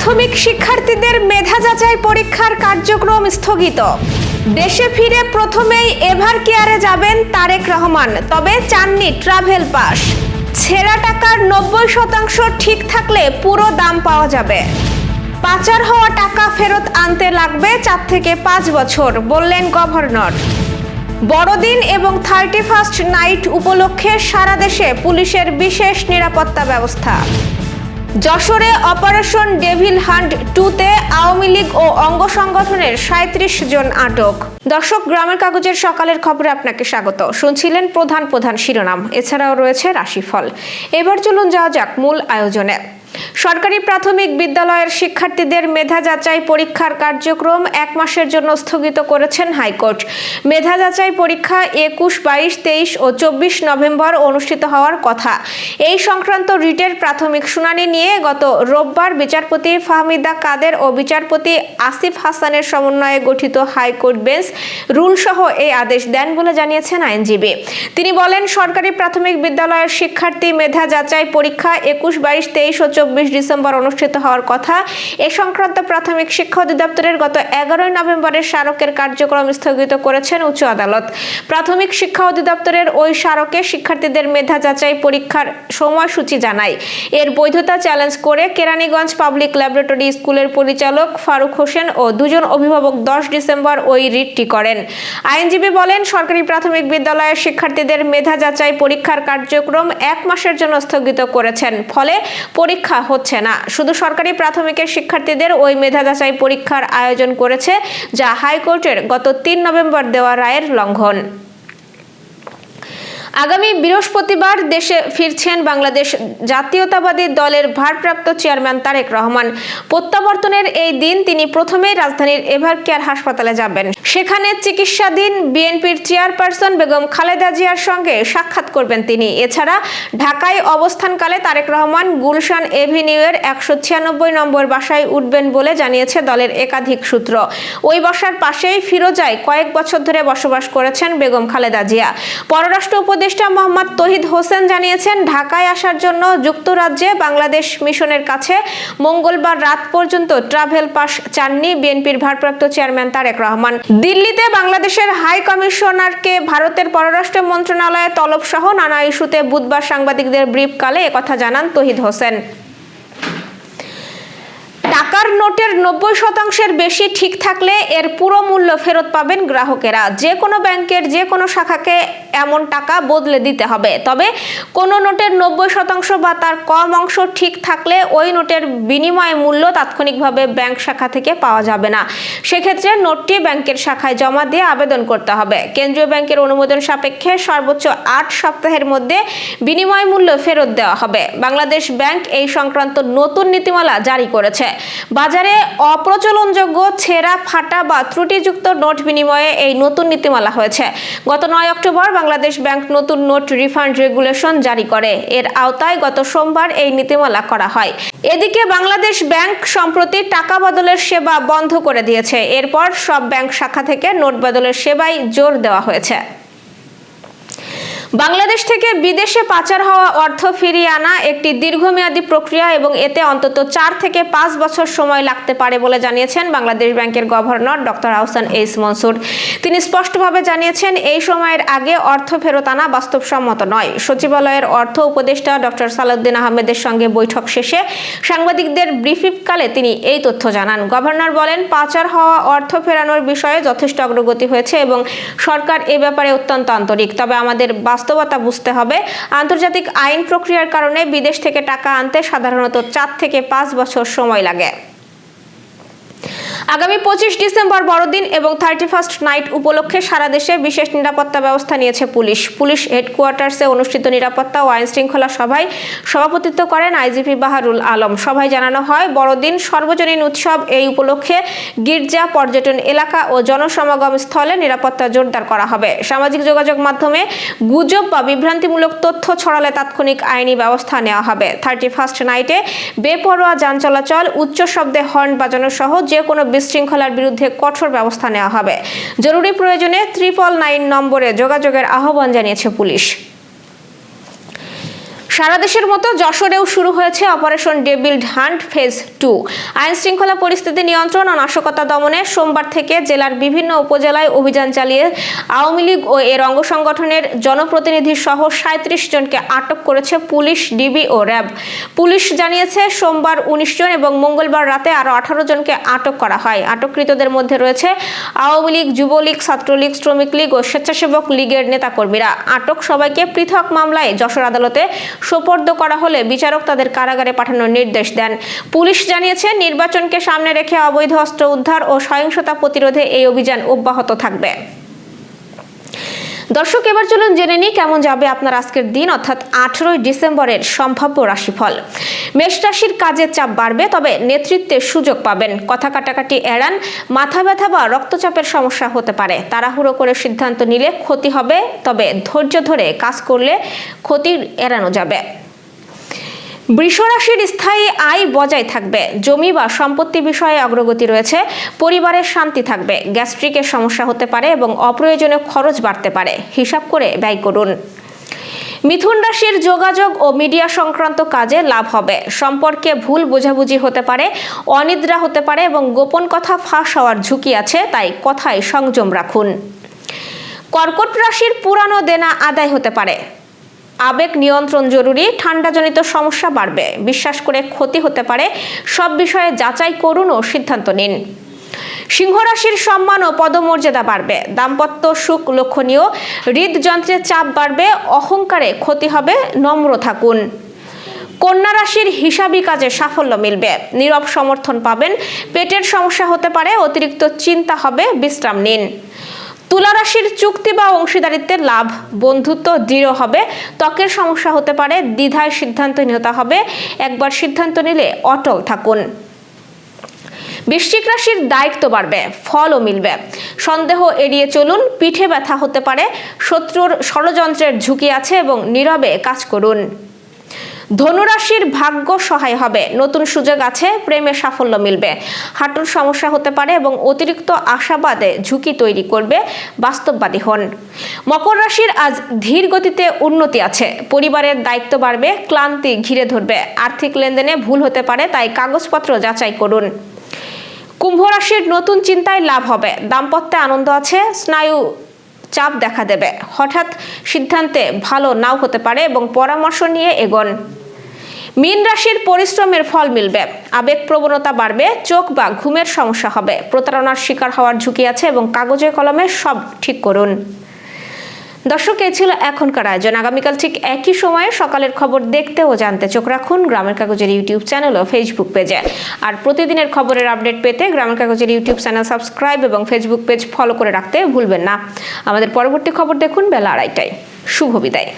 প্রাথমিক শিক্ষার্থীদের মেধা যাচাই পরীক্ষার কার্যক্রম স্থগিত। দেশে ফিরে প্রথমেই এভার কেয়ারে যাবেন তারেক রহমান, তবে চাননি ট্রাভেল পাস। ছেঁড়া টাকার 90% ঠিক থাকলে পুরো দাম পাওয়া যাবে। পাচার হওয়া টাকা ফেরত আনতে লাগবে 4 থেকে 5 বছর, বললেন গভর্নর। বড়দিন এবং 31st নাইট উপলক্ষে সারা দেশে পুলিশের বিশেষ নিরাপত্তা ব্যবস্থা। যশোরে অপারেশন ডেভিল হান্ট 2-তে আওয়ামী লীগ ও অঙ্গ সংগঠনের 37 জন আটক। দর্শক, গ্রামের কাগজের সকালের খবরে আপনাকে স্বাগত। শুনছিলেন প্রধান শিরোনাম, এছাড়াও রয়েছে রাশিফল। এবার চলুন যাওয়া যাক মূল আয়োজনে। সরকারি প্রাথমিক বিদ্যালয়ের শিক্ষার্থীদের মেধা যাচাই পরীক্ষার কার্যক্রম 1 মাসের জন্য স্থগিত করেছেন হাইকোর্ট। মেধা যাচাই পরীক্ষা 21, 22, 23 ও 24 নভেম্বর অনুষ্ঠিত হওয়ার কথা। এই সংক্রান্ত রিটের প্রাথমিক শুনানি নিয়ে গত রোববার বিচারপতি ফাহমিদা কাদের ও বিচারপতি আসিফ হাসানের সমন্বয়ে গঠিত হাইকোর্ট বেঞ্চ রুলসহ এই আদেশ দেন বলে জানিয়েছেন আইনজীবী। তিনি বলেন, সরকারি প্রাথমিক বিদ্যালয়ের শিক্ষার্থী মেধা যাচাই পরীক্ষা 21, 22, 23 ও 24 ডিসেম্বর অনুষ্ঠিত হওয়ার কথা। এ সংক্রান্ত প্রাথমিক শিক্ষা অধিদপ্তরের গত 11 নভেম্বরের স্মারকের কার্যক্রম স্থগিত করেছেন উচ্চ আদালত। প্রাথমিক শিক্ষা অধিদপ্তরের ওই স্মারকে শিক্ষার্থীদের মেধা যাচাই পরীক্ষার সময়সূচি জানায়। এর বৈধতা চ্যালেঞ্জ করে কেরানীগঞ্জ পাবলিক ল্যাবরেটরি স্কুলের পরিচালক ফারুক হোসেন ও 2 জন অভিভাবক 10 ডিসেম্বর ওই রিটটি করেন। আইনজীবী বলেন, সরকারি প্রাথমিক বিদ্যালয়ের শিক্ষার্থীদের মেধা যাচাই পরীক্ষার কার্যক্রম 1 মাসের জন্য স্থগিত করেছেন, ফলে পরীক্ষা হচ্ছে না। শুধু সরকারি প্রাথমিকের শিক্ষার্থীদের ওই মেধা যাচাই পরীক্ষার আয়োজন করেছে, যা হাইকোর্টের গত 3 নভেম্বর দেওয়া রায়ের লঙ্ঘন। আগামী বৃহস্পতিবার দেশে ফিরছেন বাংলাদেশ জাতীয়তাবাদী দলের ভারপ্রাপ্ত চেয়ারম্যান তারেক রহমান। প্রত্যাবর্তনের এই দিন তিনি প্রথমেই রাজধানীর এভার কেয়ার হাসপাতালে যাবেন। সেখানে চিকিৎসাধীন বিএনপির চেয়ারপারসন বেগম খালেদা জিয়ার সঙ্গে সাক্ষাৎ করবেন তিনি। এছাড়া ঢাকায় অবস্থানকালে তারেক রহমান গুলশান এভিনিউয়ের 196 নম্বর বাসায় উঠবেন বলে জানিয়েছে দলের একাধিক সূত্র। ওই বাসার পাশেই ফিরোজায় কয়েক বছর ধরে বসবাস করেছেন বেগম খালেদা জিয়া। পররাষ্ট্র উপদেষ্টা মোহাম্মদ তৌহিদ হোসেন জানিয়েছেন, ঢাকায় আসার জন্য যুক্তরাজ্যে বাংলাদেশ মিশনের কাছে মঙ্গলবার রাত পর্যন্ত ট্রাভেল পাস চাননি বিএনপির ভারপ্রাপ্ত চেয়ারম্যান তারেক রহমান। দিল্লিতে বাংলাদেশের হাই কমিশনারকে ভারতের পররাষ্ট্র মন্ত্রণালয়ে তলব সহ নানা ইস্যুতে বুধবার সাংবাদিকদের ব্রিফকালে একথা জানান তৌহিদ হোসেন। টাকার নোটের 90%-এর বেশি ঠিক থাকলে এর পুরো মূল্য ফেরত পাবেন গ্রাহকেরা। যে কোনো ব্যাংকের যে কোনো শাখাকে এমন টাকা বদলে দিতে হবে। তবে কোনো নোটের 90% বা তার কম অংশ ঠিক থাকলে ওই নোটের বিনিময় মূল্য তাৎক্ষণিকভাবে ব্যাংক শাখা থেকে পাওয়া যাবে না। সেক্ষেত্রে নোটটি ব্যাংকের শাখায় জমা দিয়ে আবেদন করতে হবে। কেন্দ্রীয় ব্যাংকের অনুমোদন সাপেক্ষে সর্বোচ্চ 8 সপ্তাহের মধ্যে বিনিময় মূল্য ফেরত দেওয়া হবে। বাংলাদেশ ব্যাংক এই সংক্রান্ত নতুন নীতিমালা জারি করেছে। বাজারে অপ্রচলনযোগ্য, ছেঁড়া, ফাটা বা ত্রুটিযুক্ত নোট বিনিময়ে এই নতুন নীতিমালা হয়েছে। গত 9 অক্টোবর বাংলাদেশ ব্যাংক নতুন নোট রিফান্ড রেগুলেশন জারি করে। এর আওতায় গত সোমবার এই নীতিমালা করা হয়। এদিকে বাংলাদেশ ব্যাংক সম্প্রতি টাকা বদলের সেবা বন্ধ করে দিয়েছে। এরপর সব ব্যাংক শাখা থেকে নোট বদলের সেবায় জোর দেওয়া হয়েছে। বাংলাদেশ থেকে বিদেশে পাচার হওয়া অর্থ ফিরিয়ে আনা একটি দীর্ঘমেয়াদী প্রক্রিয়া এবং এতে অন্তত 4 থেকে 5 বছর সময় লাগতে পারে বলে জানিয়েছেন বাংলাদেশ ব্যাংকের governor doctor Ahsan H Mansur. তিনি স্পষ্টভাবে জানিয়েছেন, এই সময়ের আগে অর্থ ফেরত আনা বাস্তবসম্মত নয়। সচিবালয়ের অর্থ উপদেষ্টা ডক্টর সালাউদ্দিন আহমেদের সঙ্গে বৈঠক শেষে সাংবাদিকদের ব্রিফিংকালে তিনি এই তথ্য জানান। গভর্নর বলেন, পাচার হওয়া অর্থ ফেরানোর বিষয়ে যথেষ্ট অগ্রগতি হয়েছে এবং সরকার এ ব্যাপারে অত্যন্ত আন্তরিক। তবে আমাদের বাস্তবতা বুঝতে হবে। আন্তর্জাতিক আইন প্রক্রিয়ার কারণে বিদেশ থেকে টাকা আনতে সাধারণত 4 থেকে 5 বছর সময় লাগে। আগামী 25 ডিসেম্বর বড়দিন এবং 31st নাইট উপলক্ষে সারা দেশে বিশেষ নিরাপত্তা ব্যবস্থা নিয়েছে পুলিশ। পুলিশ হেডকোয়ার্টার্সে অনুষ্ঠিত নিরাপত্তা ও আইন শৃঙ্খলা সভায় সভাপতিত্ব করেন আইজিপি বাহারুল আলম। সভায় জানানো হয়, বড়দিন সর্বজনীন উৎসব। এই উপলক্ষে গির্জা, পর্যটন এলাকা ও জনসমাগম স্থলে নিরাপত্তা জোরদার করা হবে। সামাজিক যোগাযোগ মাধ্যমে গুজব বা বিভ্রান্তিমূলক তথ্য ছড়ালে তাৎক্ষণিক আইনি ব্যবস্থা নেওয়া হবে। 31st নাইটে বেপরোয়া যান চলাচল, উচ্চ শব্দে হর্ন বাজানো সহ যে কোনো বিশৃঙ্খলার বিরুদ্ধে কঠোর ব্যবস্থা নেওয়া হবে। জরুরি প্রয়োজনে 999 নম্বরে যোগাযোগের আহ্বান জানিয়েছে পুলিশ। সারা দেশের মতো যশোরেও শুরু হয়েছে অপারেশন ডেভিল হান্ট ফেজ 2। আইন শৃঙ্খলা পরিস্থিতি নিয়ন্ত্রণ ও নাশকতা দমনে সোমবার থেকে জেলার বিভিন্ন উপজেলায় অভিযান চালিয়ে আওয়ামী লীগ ও এর অঙ্গ সংগঠনের জনপ্রতিনিধি সহ ৩৭ জনকে আটক করেছে পুলিশ, ডিবি ও র্যাব। পুলিশ জানিয়েছে সোমবার ১৯ জন এবং মঙ্গলবার রাতে আরও ১৮ জনকে আটক করা হয়। আটককৃতদের মধ্যে রয়েছে আওয়ামী লীগ, যুবলীগ, ছাত্রলীগ, শ্রমিক লীগ ও স্বেচ্ছাসেবক লীগের নেতাকর্মীরা। আটক সবাইকে পৃথক মামলায় যশোর আদালতে সোপর্দ করা হলে বিচারক তাদের কারাগারে পাঠানোর নির্দেশ দেন। পুলিশ জানিয়েছে, নির্বাচনকে সামনে রেখে অবৈধ অস্ত্র উদ্ধার ও সহিংসতা প্রতিরোধে এই অভিযান অব্যাহত থাকবে। দর্শক, এবার চলুন জেনে নিই কেমন যাবে আপনার আজকের দিন, অর্থাৎ 18 ডিসেম্বরের সম্ভাব্য রাশিফল। মেষ রাশির কাজের চাপ বাড়বে, তবে নেতৃত্বের সুযোগ পাবেন। কথা কাটাকাটি এড়ান, মাথা ব্যথা বা রক্তচাপের সমস্যা হতে পারে। তাড়াহুড়ো করে সিদ্ধান্ত নিলে ক্ষতি হবে, তবে ধৈর্য ধরে কাজ করলে ক্ষতি এড়ানো যাবে। বৃষ রাশির স্থায়ী আয় বজায় থাকবে। জমি বা সম্পত্তি বিষয়ে অগ্রগতি রয়েছে। পরিবারের শান্তি থাকবে। গ্যাস্ট্রিকের সমস্যা হতে পারে এবং অপ্রয়োজনীয় খরচ বাড়তে পারে। হিসাব করে ব্যয় করুন। মিথুন রাশির যোগাযোগ ও মিডিয়া সংক্রান্ত কাজে লাভ হবে। সম্পর্কে ভুল বোঝাবুঝি হতে পারে, অনিদ্রা হতে পারে এবং গোপন কথা ফাঁস হওয়ার ঝুঁকি আছে, তাই কথায় সংযম রাখুন। কর্কট রাশির পুরানো দেনা আদায় হতে পারে। আবেগ নিয়ন্ত্রণ জরুরি। ঠান্ডাজনিত সমস্যা বাড়বে। বিশ্বাস করে ক্ষতি হতে পারে। সব বিষয়ে যাচাই করুন ও সিদ্ধান্ত নিন। সিংহ রাশির সম্মান ও পদমর্যাদা বাড়বে। দাম্পত্য সুখ লক্ষণীয়। হৃদযন্ত্রের চাপ বাড়বে। অহংকারে ক্ষতি হবে, নম্র থাকুন। কন্যা রাশির হিসাবি কাজে সাফল্য মিলবে। নীরব সমর্থন পাবেন। পেটের সমস্যা হতে পারে। অতিরিক্ত চিন্তা হবে, বিশ্রাম নিন। তুলা রাশির চুক্তি বা অংশীদারিত্বের লাভ। বন্ধুত্ব দৃঢ় হবে। ত্বকের সমস্যা হতে পারে। দ্বিধায় সিদ্ধান্তহীনতা হবে। একবার সিদ্ধান্ত নিলে অটল থাকুন। বৃশ্চিক রাশির দায়িত্ব বাড়বে। ফলও মিলবে। সন্দেহ এড়িয়ে চলুন। পিঠে ব্যথা হতে পারে। শত্রুর ষড়যন্ত্রের ঝুঁকি আছে এবং নীরবে কাজ করুন। ধনুরাশির ভাগ্য সহায় হবে। নতুন সুযোগ আছে। প্রেমে সাফল্য মিলবে। হাঁটুর সমস্যা হতে পারে এবং অতিরিক্ত আশাবাদে ঝুঁকি তৈরি করবে। বাস্তববাদী হন। মকর রাশির আজ ধীর গতিতে উন্নতি আছে। পরিবারের দায়িত্ব বাড়বে। ক্লান্তি ঘিরে ধরবে। আর্থিক লেনদেনে ভুল হতে পারে, তাই কাগজপত্র যাচাই করুন। কুম্ভ রাশির নতুন চিন্তায় লাভ হবে। দাম্পত্যে আনন্দ আছে। স্নায়ু চাপ দেখা দেবে। হঠাৎ সিদ্ধান্তে ভালো নাও হতে পারে এবং পরামর্শ নিয়ে এগোন। মীন রাশির পরিশ্রমের ফল মিলবে। আবেগ প্রবণতা বাড়বে। চোখ বা ঘুমের সমস্যা হবে। প্রতারণার শিকার হওয়ার ঝুঁকি আছে এবং কাগজে কলমে সব ঠিক করুন। দর্শক, এই ছিল এখনকার আয়োজন। আগামীকাল ঠিক একই সময়ে সকালের খবর দেখতে ও জানতে চোখ রাখুন গ্রামের কাগজের ইউটিউব চ্যানেল ও ফেসবুক পেজে। আর প্রতিদিনের খবরের আপডেট পেতে গ্রামের কাগজের ইউটিউব চ্যানেল সাবস্ক্রাইব এবং ফেসবুক পেজ ফলো করে রাখতে ভুলবেন না। আমাদের পরবর্তী খবর দেখুন বেলা 2:30টায়। শুভ বিদায়।